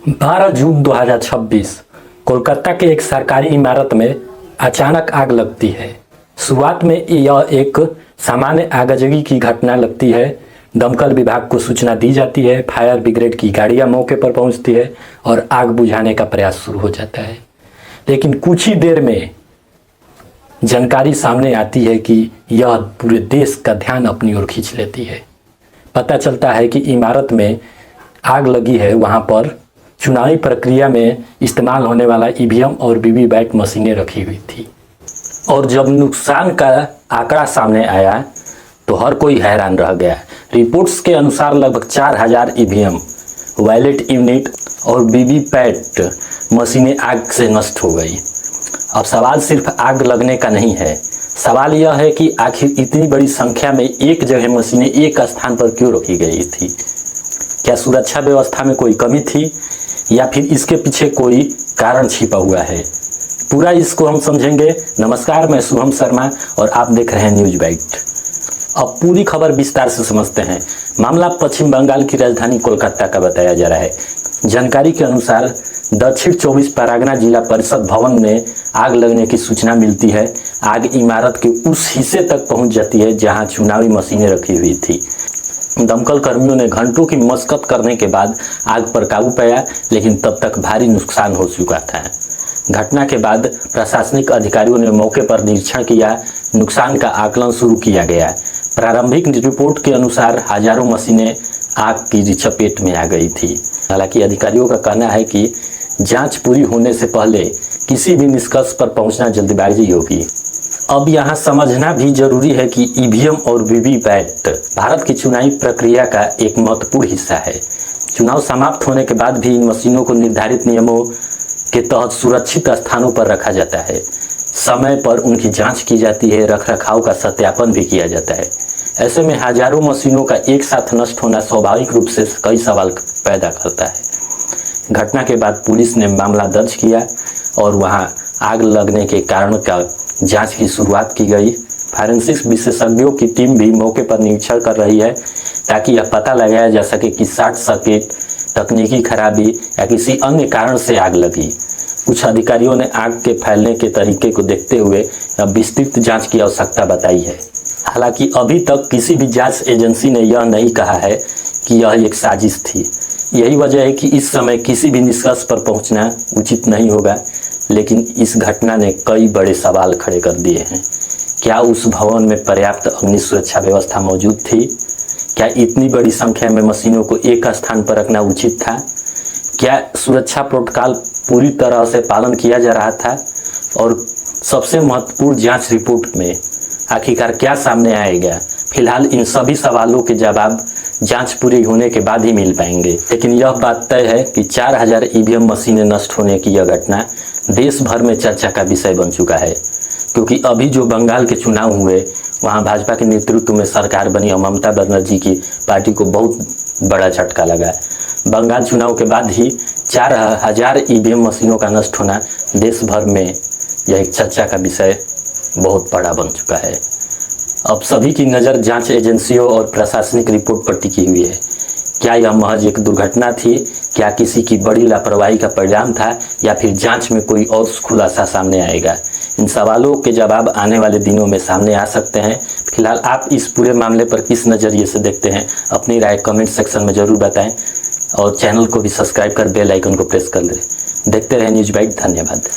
12 जून 2026 कोलकाता के एक सरकारी इमारत में अचानक आग लगती है। शुरुआत में यह एक सामान्य आगजनी की घटना लगती है। दमकल विभाग को सूचना दी जाती है, फायर ब्रिगेड की गाड़ियां मौके पर पहुंचती है और आग बुझाने का प्रयास शुरू हो जाता है। लेकिन कुछ ही देर में जानकारी सामने आती है कि यह पूरे देश का ध्यान अपनी ओर खींच लेती है। पता चलता है कि इमारत में आग लगी है, वहां पर चुनावी प्रक्रिया में इस्तेमाल होने वाला ईवीएम और वीवीपैट मशीनें रखी हुई थी। और जब नुकसान का आंकड़ा सामने आया तो हर कोई हैरान रह गया। रिपोर्ट्स के अनुसार लगभग 4000 ईवीएम, बैलेट यूनिट और वीवीपैट मशीनें आग से नष्ट हो गई। अब सवाल सिर्फ आग लगने का नहीं है, सवाल यह है कि आखिर इतनी बड़ी संख्या में एक जगह मशीनें एक स्थान पर क्यों रखी गई थी। क्या सुरक्षा व्यवस्था में कोई कमी थी या फिर इसके पीछे कोई कारण छिपा हुआ है? पूरा इसको हम समझेंगे। नमस्कार, मैं शुभम शर्मा और आप देख रहे हैं न्यूज बाइट। अब पूरी खबर विस्तार से समझते हैं। मामला पश्चिम बंगाल की राजधानी कोलकाता का बताया जा रहा है। जानकारी के अनुसार दक्षिण 24 परगना जिला परिषद भवन में आग लगने की सूचना मिलती है। आग इमारत के उस हिस्से तक पहुंच जाती है जहां चुनावी मशीनें रखी हुई थी। दमकल कर्मियों ने घंटों की मशक्कत करने के बाद आग पर काबू पाया, लेकिन तब तक भारी नुकसान हो चुका था। घटना के बाद प्रशासनिक अधिकारियों ने मौके पर निरीक्षण किया, नुकसान का आकलन शुरू किया गया। प्रारंभिक रिपोर्ट के अनुसार हजारों मशीनें आग की चपेट में आ गई थी। हालांकि अधिकारियों का कहना है कि जांच पूरी होने से पहले किसी भी निष्कर्ष पर पहुंचना जल्दबाजी होगी। अब यहाँ समझना भी जरूरी है कि ईवीएम और वीवीपैट भारत की चुनावी प्रक्रिया का एक महत्वपूर्ण हिस्सा है। चुनाव समाप्त होने के बाद भी इन मशीनों को निर्धारित नियमों के तहत सुरक्षित स्थानों पर रखा जाता है। समय पर उनकी जांच की जाती है, रखरखाव का सत्यापन भी किया जाता है। ऐसे में हजारों मशीनों का एक साथ नष्ट होना स्वाभाविक रूप से कई सवाल पैदा करता है। घटना के बाद पुलिस ने मामला दर्ज किया और वहां आग लगने के कारण का जांच की शुरुआत की गई। फॉरेंसिक विशेषज्ञों की टीम भी मौके पर निरीक्षण कर रही है ताकि यह पता लगाया जा सके कि शॉर्ट सर्किट, तकनीकी खराबी या किसी अन्य कारण से आग लगी। कुछ अधिकारियों ने आग के फैलने के तरीके को देखते हुए विस्तृत जांच की आवश्यकता बताई है। हालांकि अभी तक किसी भी जांच एजेंसी ने यह नहीं कहा है कि यह एक साजिश थी। यही वजह है कि इस समय किसी भी निष्कर्ष पर पहुंचना उचित नहीं होगा। लेकिन इस घटना ने कई बड़े सवाल खड़े कर दिए हैं। क्या उस भवन में पर्याप्त अग्नि सुरक्षा व्यवस्था मौजूद थी? क्या इतनी बड़ी संख्या में मशीनों को एक स्थान पर रखना उचित था? क्या सुरक्षा प्रोटोकॉल पूरी तरह से पालन किया जा रहा था? और सबसे महत्वपूर्ण, जांच रिपोर्ट में आखिरकार क्या सामने आएगा? फिलहाल इन सभी सवालों के जवाब जांच पूरी होने के बाद ही मिल पाएंगे। लेकिन यह बात तय है कि 4000 ईवीएम मशीनें नष्ट होने की यह घटना देश भर में चर्चा का विषय बन चुका है, क्योंकि अभी जो बंगाल के चुनाव हुए वहां भाजपा के नेतृत्व में सरकार बनी और ममता बनर्जी की पार्टी को बहुत बड़ा झटका लगा। बंगाल चुनाव के बाद ही 4000 ईवीएम मशीनों का नष्ट होना देश भर में यह एक चर्चा का विषय बहुत बड़ा बन चुका है। अब सभी की नज़र जांच एजेंसियों और प्रशासनिक रिपोर्ट पर टिकी हुई है। क्या यह महज एक दुर्घटना थी? क्या किसी की बड़ी लापरवाही का परिणाम था? या फिर जांच में कोई और खुलासा सामने आएगा? इन सवालों के जवाब आने वाले दिनों में सामने आ सकते हैं। फिलहाल आप इस पूरे मामले पर किस नज़रिए से देखते हैं, अपनी राय कमेंट सेक्शन में जरूर बताएं और चैनल को भी सब्सक्राइब कर बेल आइकन को प्रेस कर दें। देखते रहें न्यूज बाइट। धन्यवाद।